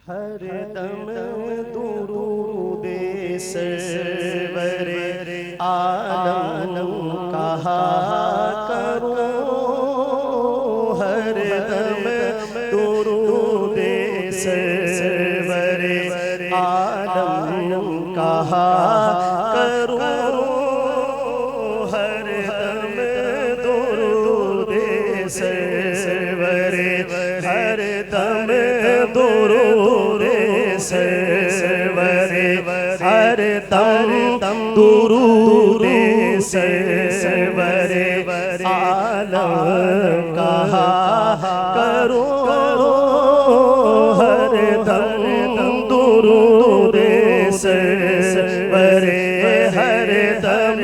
हर दम दुरूदे सरवरे आलम कहा करो। हर दम दुरूदे सरवरे आलम कहा करो। हर दम दुरूदे सरवरे हर दम दुरूदे सरवरे हर दम दुरूदे सरवरे आलम कहा करो। हर दम दुरूदे सरवरे हर दम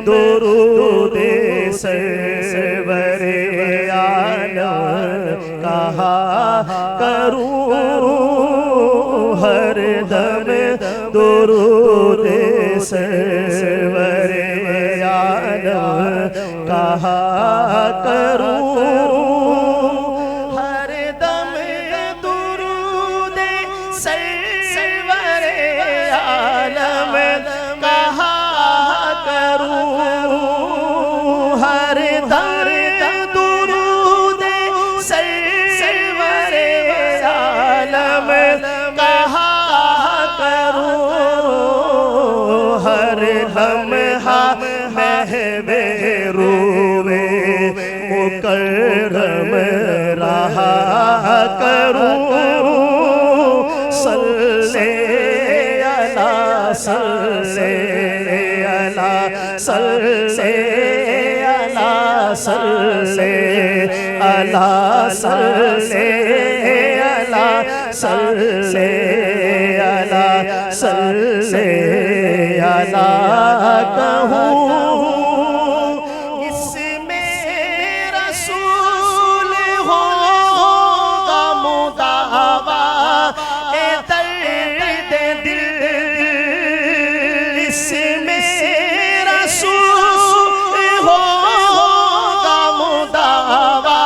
दुरूदे सरवरे आलम कहा करो। हर दम दुरूदे सरवरे आलम कहा करो। हर दम दुरूदे सरवरे आलम कहा करो। हर दम दुरूदे सरवरे आलम कहा करो। हर लम्हा महवे रोवे मुकर्रम रहा करूं। सल्ले अला सल्ले अला सल्ले अला सल्ले अला सल्ले अला सल्ले अला सल्ले अला कहूँ। इसमें रसूल होगा मुदावा ए दर्द दिल। इसमें रसूल होगा मुदावा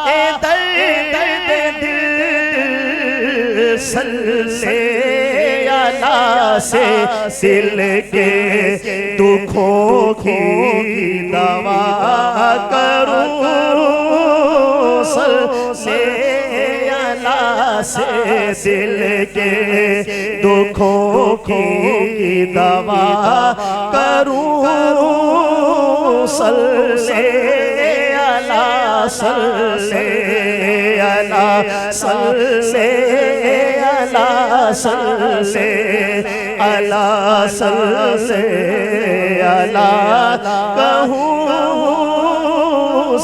ए दर्द दिल। सल्ले अला से दिल के दुखों की दवा करूं। सल्ले अला से दिल के दुखों की दवा करूं। सल्ले अला सल्ले अला सल्ले अला सल्ले अला सल्ले अला कहूँ।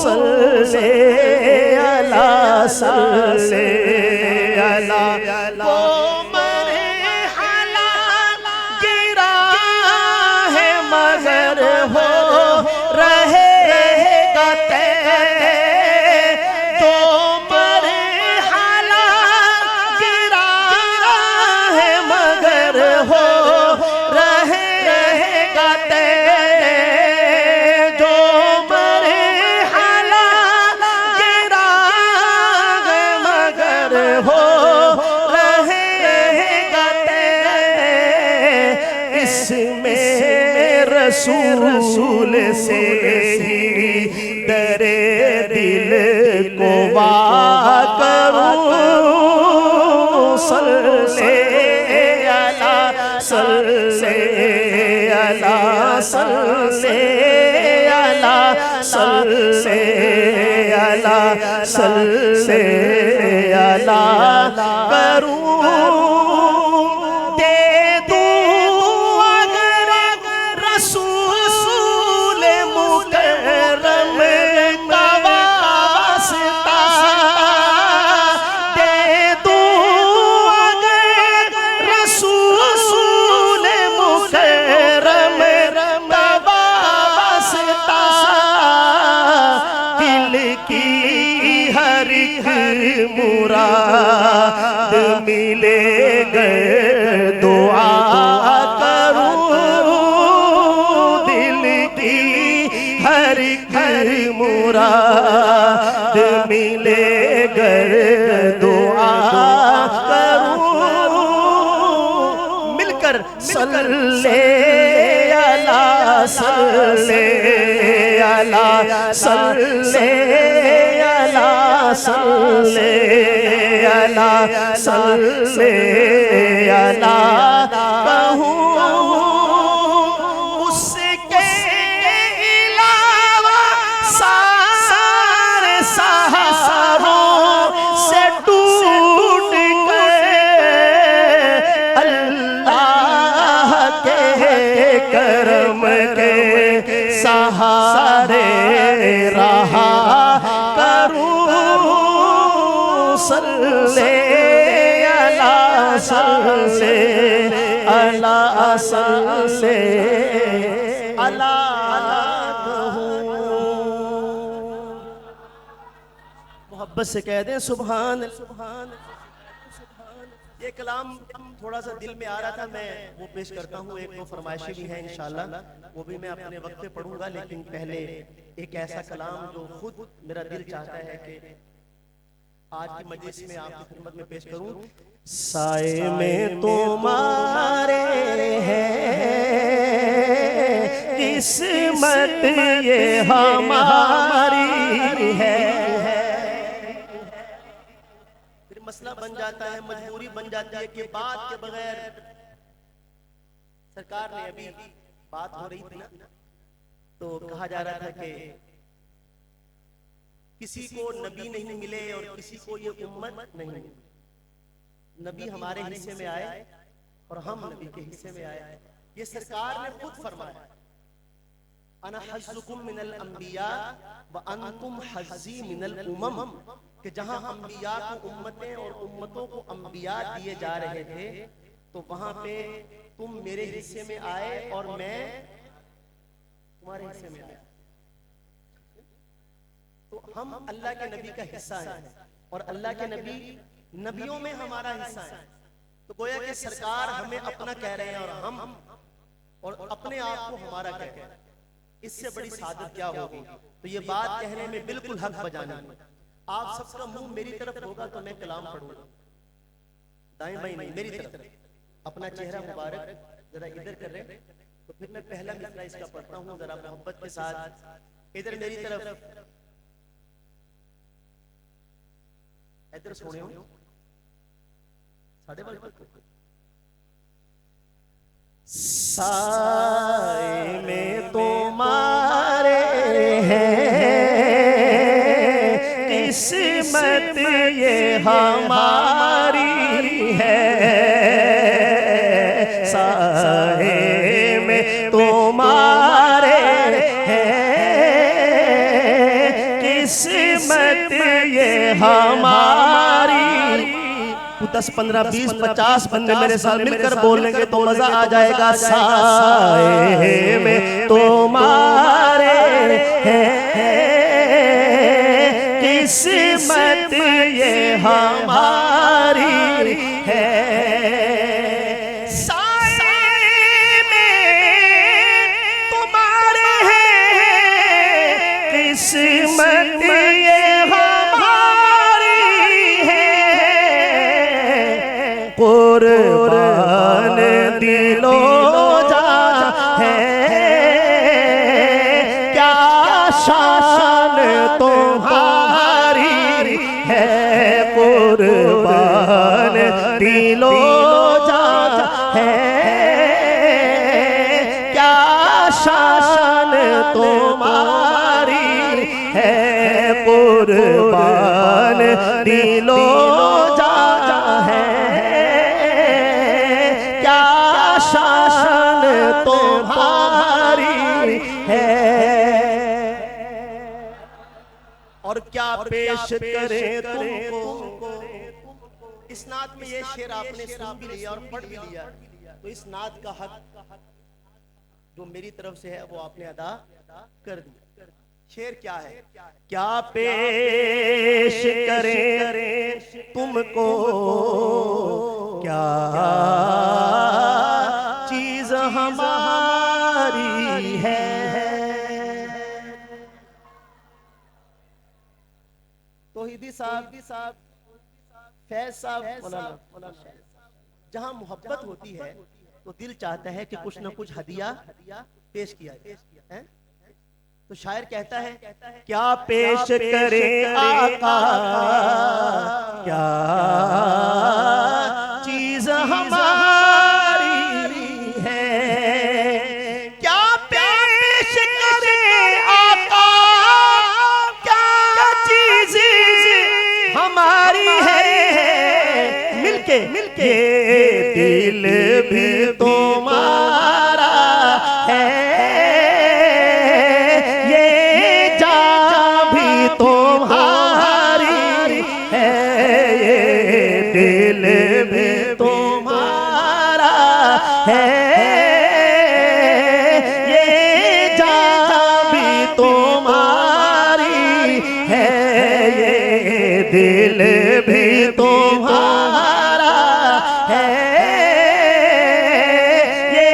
सल्ले अला सल्ले अला को मरहला गिरा है मगर हो रहेगा तय। जो मरहला गिरा है मगर हो रहेगा तय। जो मरहला गिरा है मगर हो रहेगा तय। इसमें रसूल से ही डरे दिल को वाह करूं। सल्ले अला सल्ले अला सल्ले अला सल्ले अला सल्ले अला करूं। दे दूं अगर रसूल मुकर्रम का वास्ता। दे दूं अगर रसूल मुकर्रम का वास्ता। दिल की हर मुराद मिले गए दुआ करूं। दिल की हर मुराद मिले गए दुआ करूं। सल्ले अला सल्ले अला सल्ले अला सल्ले अला सल्ले अला कहूँ उसके अलावा सारे सहारों से टूट गए। अल्लाह के करम के सहारे रहा करूं सल्ले अला सल्ले अला सल्ले अला मोहब्बत से कह दें सुभान सुभान। ये कलाम थोड़ा सा दिल में आ रहा था, मैं वो पेश करता हूँ। एक दो फरमाइशें भी हैं इंशाल्लाह, वो भी मैं अपने वक्त पे पढ़ूंगा, लेकिन पहले एक ऐसा कलाम जो खुद मेरा दिल चाहता है कि आज की मजलिस में आपकी खिदमत में पेश करूं। साए में तुम्हारे हैं किस्मत ये हमारी है। फिर मसला बन जाता है, मजबूरी बन जाती है कि बात के बगैर, सरकार ने अभी बात हो रही थी ना, तो कहा जा रहा था कि किसी को नबी नहीं मिले और किसी को ये उम्मत नहीं मिली। नबी हमारे हिस्से में आए और हम नबी के हिस्से में आए। ये सरकार ने खुद फरमाया, अना हज़्ज़ुकुम मिनल अंबिया व अंतुम हज़्ज़ी मिनल उमम, कि जहां अंबिया को उम्मतें और उम्मतों को अंबिया दिए जा रहे थे, तो वहां पे तुम मेरे हिस्से में आए और मैं तुम्हारे हिस्से में आया। तो हम अल्लाह के नबी का हिस्सा हैं और अल्लाह के नबी नबियों में हमारा हिस्सा है। तो गोया कि सरकार हमें अपना कह रहे हैं और हम और अपने आप को हमारा कह रहे हैं। इससे बड़ी सादत क्या होगी। तो ये बात कहने में बिल्कुल हक बजाना। आप सबका मुंह मेरी तरफ होगा तो मैं कलाम पढ़ूंगा, दाएं बाएं नहीं, मेरी तरफ। अपना चेहरा मुबारक जरा इधर कर रहे, तो फिर मैं पहला मिसरा इसका पढ़ता हूँ जरा मोहब्बत के साथ। इधर मेरी तरफ, इधर सोने हो साढ़े बार। साए में तुम्हारे हैं किस्मत ये हमारी है। साए में तुम्हारे हैं किस्मत ये हमारी। 10, 15, 20, 50 बंदे मेरे साथ मिलकर बोलेंगे तो मजा आ जाएगा। साए में तुम्हारे हैं किस्मत ये हमारी है। साए में तुम्हारे हैं किस्मत ये कुर्बान दिलो जा है क्या शान तुम्हारी है। कुर्बान दिलो जा है क्या शान तुम्हारी है। कुर्बान दिलो जा है शान तुम्हारी है। और क्या पेश करें तुमको। इस नात में ये शेर आपने सुन भी लिया और पढ़ भी लिया, तो इस नात का हक जो मेरी तरफ से है वो आपने अदा कर दिया। शेर क्या है। क्या पेश करें तुमको, क्या चीज हमारी है। तौहीदी साहब, फैज साहब, जहां मोहब्बत होती है तो दिल चाहता है कि कुछ न कुछ हदिया पेश किया जाए। तो शायर कहता है, क्या पेश करे आका, क्या चीज हमारी है, क्या पेश करे आका, क्या चीज हमारी है। मिलके दिल भी तुम्हारा है, ये जान भी तुम्हारी है, ये दिल भी तुम्हारा है, ये जान भी तुम्हारी है, ये दिल भी तुम्हारा है, ये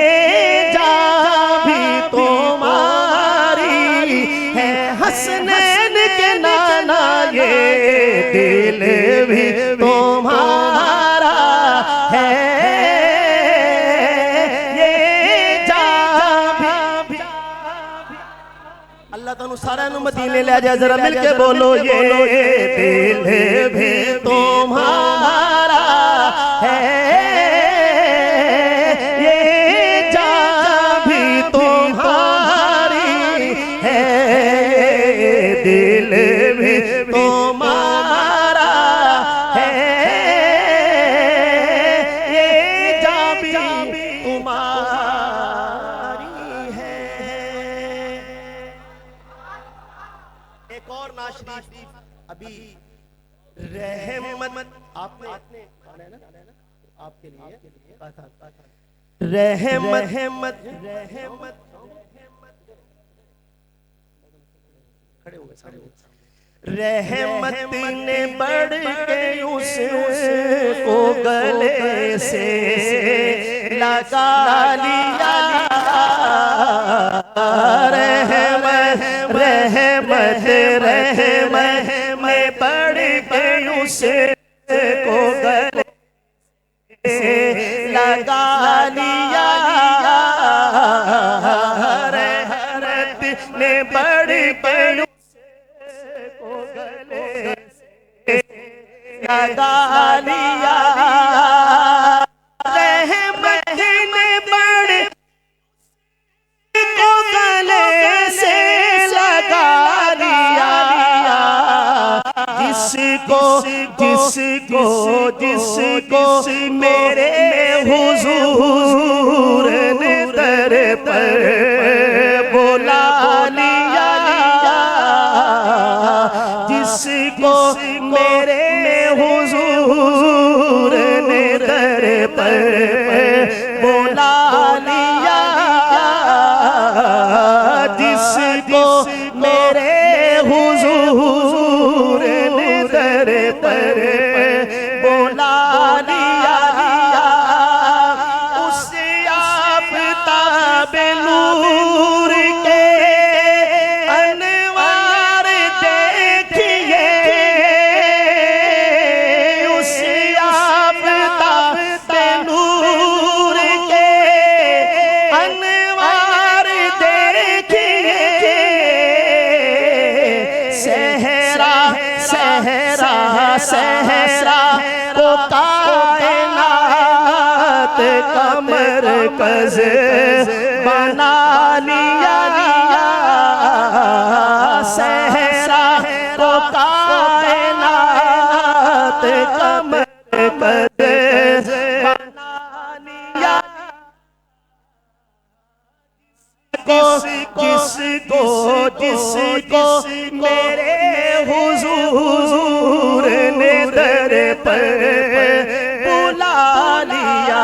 जान भी तुम्हारी है। हसनैन के नाना ये दिल भी तुम्हारा है, ये जान भी। अल्लाह ताला सारा नु मदीने ले जा, जरा मिलके बोलो, ये दिल भी तुम्हारा है, ये जान भी तुम्हारी है, दिल भी तुम्हारा है, ये जान भी तुम्हारी है। एक और नाशरीफ अभी रहमत आपने गाना है ना, आपके लिए कहा था, रहमत खड़े हो गए सामने। रहमत ने बढ़ के उसको गले से लगा लिया, रहमत में बढ़ के उसको गले से लगा लिया, रहमत ने बढ़ के उसको गले से लगा लिया, रहमत ने बढ़ को गले से लगा लिया, जिसको मेरे हुजूर ने दर पर बुला लिया, जिसको मेरे हुजूर ने दर पर बुला लिया, जिसको मेरे हुजूर ने दर पर बुला लिया, उसे आफ़ताब नूर के अनवार देखिए, उसे आफ़ताब नूर के अनवार देखिए, सहरा को कायनात का मरकज़ बना लिया, सहरा को कायनात का मरकज़ बना लिया, जिसको मेरे हुजूर ने दर पर बुला लिया,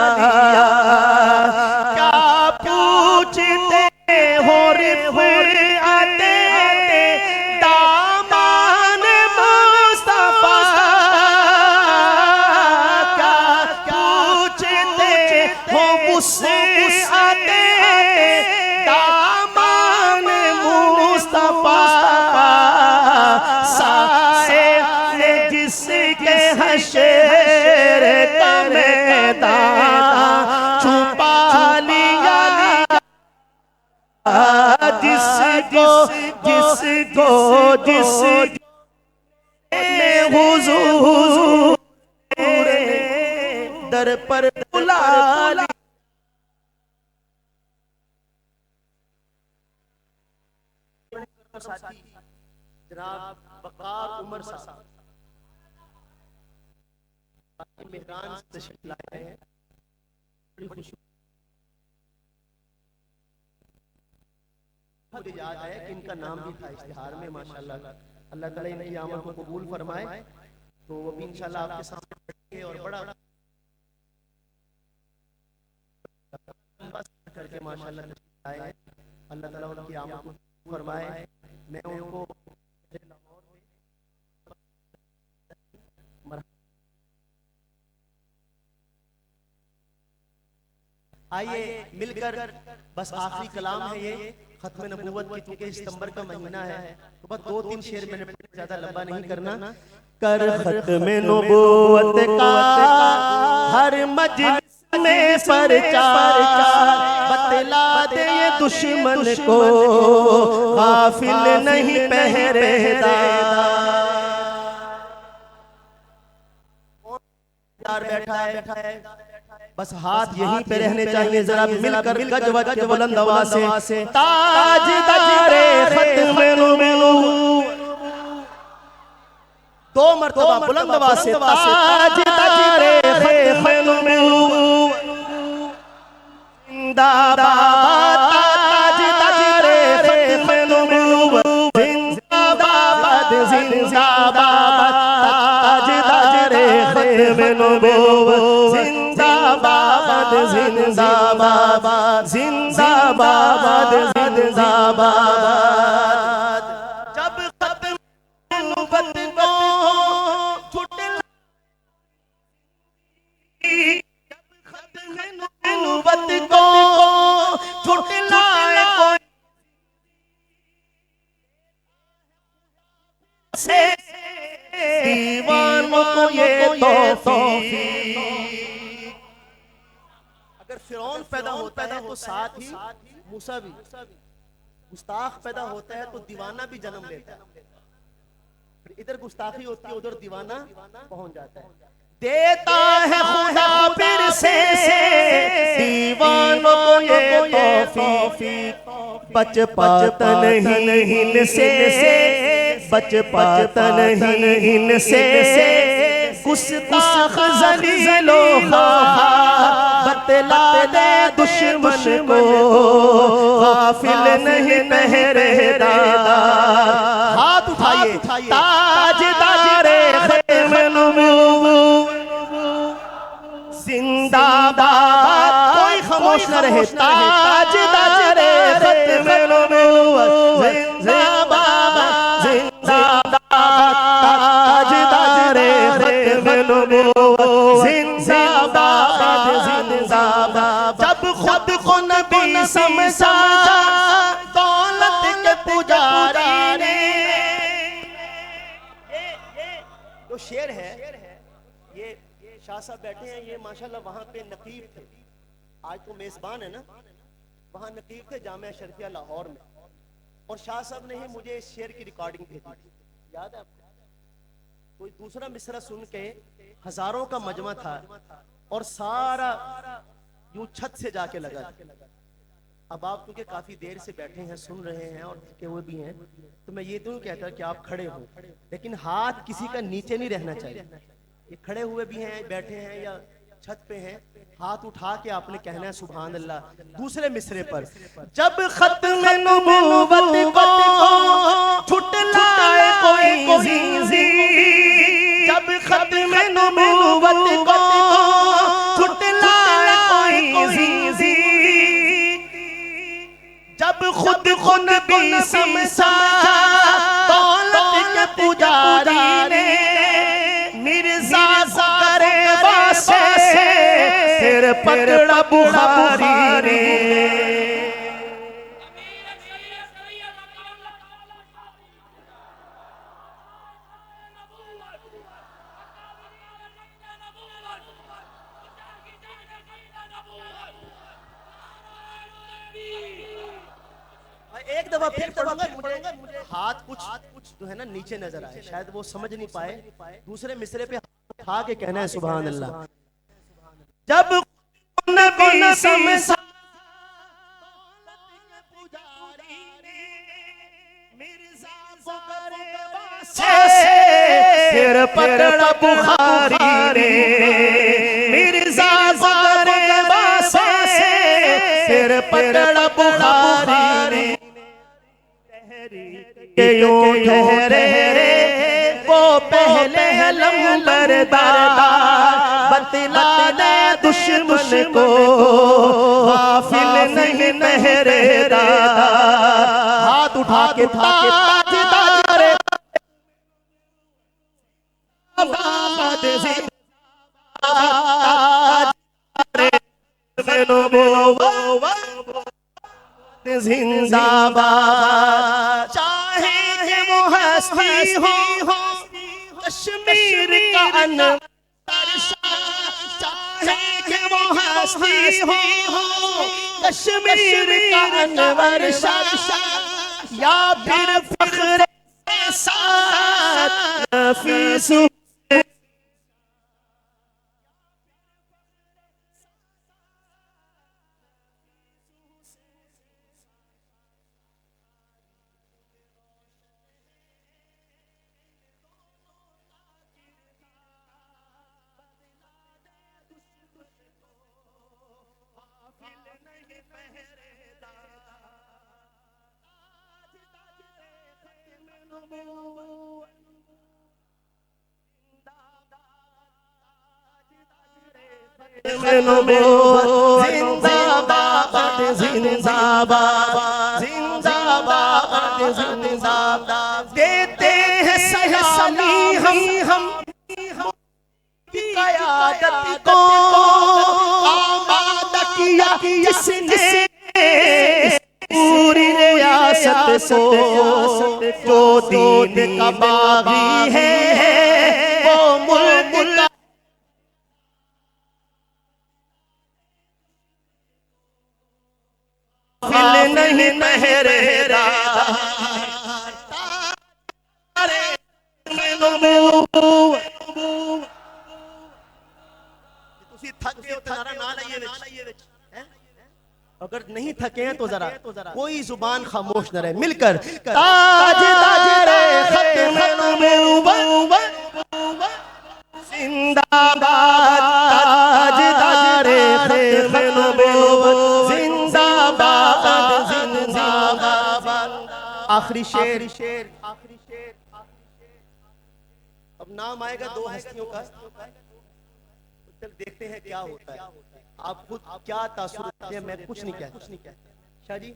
क्या पूछते हो रिफ़ाते दामन मुस्तफ़ा, क्या पूछते हो मुझसे आते दामन मुस्तफ़ा, साए जिसके हशर का मैदान छुपा दर पर बुला लिया। साथी जनाब वकार उमर साहब मेहरान तशरीफ लाए हैं। बड़ी खुशी मुझे याद है कि इनका नाम भी था इश्तिहार में। माशाल्लाह अल्लाह ताला इनकी आमद को कबूल फरमाए। तो वो भी इंशाल्लाह आपके सामने बैठेंगे और बड़ा करके माशाल्लाह तशरीफ लाए हैं। अल्लाह ताला उनकी आमद को फरमाए। मैं उनको आइए मिलकर बस आखिरी कलाम है ये खत्म नबूवत की, चूंकि सितंबर का महीना है तो बस 2-3 शेर मैंने पढ़े, ज्यादा लंबा नहीं करना। कर खत्म नबूवत का हर मजलिस में प्रचार, बतला दे ये दुश्मन को गाफिल नहीं पहरेदार बैठा है। बस हाथ यहीं पे रहने चाहिए, जरा मिलकर गज वज बुलंद आवाज से ताजदारे खत्म नबूवत, 2 मरतबा बुलंद आवाज से ताजदारे खत्म नबूवत जिंदाबाद, ताजदारे खत्म नबूवत जिंदाबाद, जिंदाबाद ताजदारे खत्म नबूवत जिंदाबाद, जिंदाबाद जिंदाबाद जिंदाबाद। जब खत्म नबूवत को छुटला, जब खत्म नबूवत को छुटलाए कोई से दीवानों को ये तौफीक। अगर फिरौन पैदा होता है तो साथ ही मूसा भी, गुस्ताख पैदा होता है तो दीवाना भी जन्म लेता है। इधर गुस्ताखी होती है उधर दीवाना पहुंच जाता है। देता है खुदा फिर से दीवानों को ये तौफीक, बच पाता नहीं इनसे, बच पाता नहीं इनसे गुस्ताख ज़लीलो बतला दे दुश्मन को गाफिल नहीं पहरेदार। हाथ उठाइए ताजदारे खत्म नबूवत जिंदाबाद, कोई खामोश न रहे। ताजदारे खत्म नबूवत जिंदाबाद, ताजदारे खत्म नबूवत जिंदाबाद, जिंदाबाद। जब खुद को नबी समझा दौलत के पुजारी ने, जो शेर है ये शाह साहब बैठे हैं, ये माशाल्लाह वहां पे नकीब थे, आज तो मेजबान है ना, वहां नकीब थे जामिया शरीफिया लाहौर में। और शाह साहब ने ही मुझे इस शेर की रिकॉर्डिंग भेजी, याद है आपको? कोई दूसरा मिसरा सुन के हजारों का मजमा था और सारा यूं छत से जाके लगा। अब आप क्योंकि काफी देर से बैठे हैं, सुन रहे हैं और थके हुए भी हैं, तो मैं ये तो नहीं कहता कि आप खड़े हो, लेकिन हाथ किसी का नीचे नहीं रहना चाहिए। ये खड़े हुए भी हैं, बैठे हैं या छत पे हैं, हाथ उठा के आपने कहना है सुभान अल्लाह। दूसरे मिसरे पर जब खत्म नबूवत को छुटलाए कोई ज़ी, जब खत्म नबूवत को छुटलाए कोई ज़ी, जब खुद को नबी समझा दौलत के पुजारी ने, मिर्जा करे वासे फिर पकड़ा बुखारी ने। एक दफा फिर पढ़ूंगा, मुझे हाथ कुछ जो है ना नीचे नजर आए, शायद वो समझ नहीं पाए। दूसरे मिसरे पे उठा के कहना है सुभान अल्लाह। जब नबी समझा फिर पकड़ा बुखारी ने मिर्जा ज़ुकरे से फिर पकड़ा बुखारी ने यूं ठहरे वो पहले लंबरदार बतला दे दुश्मन को गाफिल नहीं पहरेदार हाथ उठा के ताजदार जिंदाबाद चाहे कि वो हस्ती हो कश्मीर का अनवर चाहे कि वो हस्ती हो कश्मीर का अनवर शाह या फिर फख्र के साथ नफीस जिंदाबाद जिंदाबाद जिंदाबाद जिंदाबाद देते हैं सलामी हम की क़यादत को आबाद किया जिसने पूरी रियासत को जो दीन का बागी है वो मुल्क का फिल नहीं पहरेदार तुसी थक गए हो नारा ना लाइए विच अगर नहीं थके हैं तो जरा कोई जुबान खामोश न रहे मिलकर ताजदार खत्म नबूवत जिंदाबाद ताजदार खत्म नबूवत जिंदाबाद जिंदाबाद आखिरी शेर अब नाम आएगा दो हस्तियों का चल देखते हैं क्या होता है आप खुद क्या तासुर रखते हैं मैं कुछ नहीं कहता शाह जी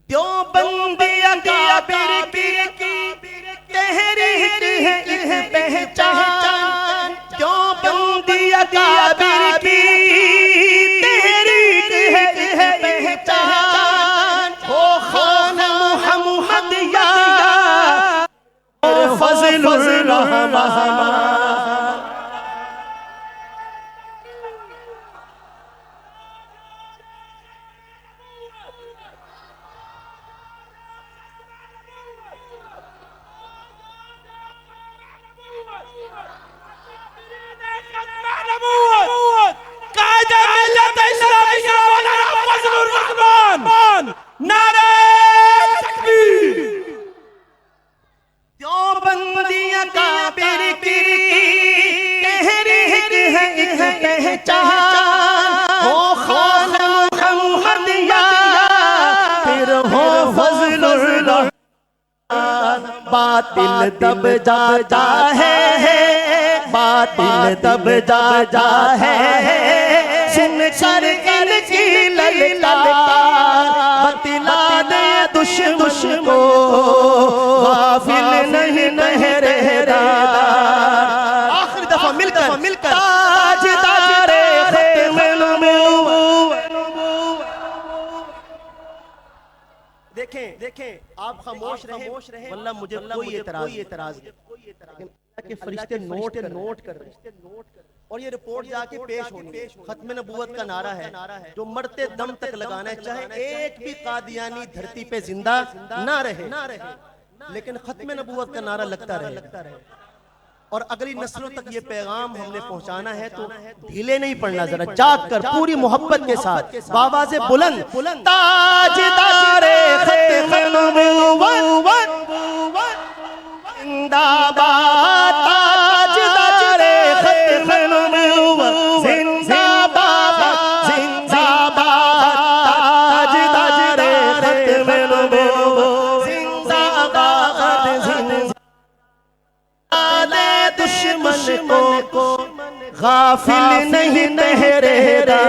देवबंदी अकाबिर की तहरीक है पहचान देवबंदी अकाबिर की तहरीक है पहचान हो खान मोहम्मद या फजलुर रहमान बातिल दब जाता है बातिल दब जाता है सुन कर इनकी ललकार बतला दे दुश्मन को गाफिल नहीं पहरेदार आखिरी दफा मिलकर ताजदार खत्म नबूवत देखें आप खामोश रहे वल्लाह मुझे कोई एतराज लेकिन के फरिश्ते नोट कर और ये रिपोर्ट जाके पेश होनी खत्म नबूवत का नारा है जो मरते दम तक लगाना है चाहे एक भी कादियानी धरती पे जिंदा ना रहे लेकिन खत्म नबूवत का नारा लगता रहे और अगली नस्लों तक ये पैगाम हमने पहुंचाना है तो ढीले नहीं पड़ना, जरा जाग कर पूरी मोहब्बत के साथ बाबा से बुलंद ताजदारे खत्म नबुव्वत जिंदाबाद, ताजदारे खत्म नबुव्वत जिंदाबाद जिंदाबाद, ताजदारे खत्म नबुव्वत जिंदाबाद जिंदाबाद। दुश्मन को गाफिल नहीं ठहरेगा।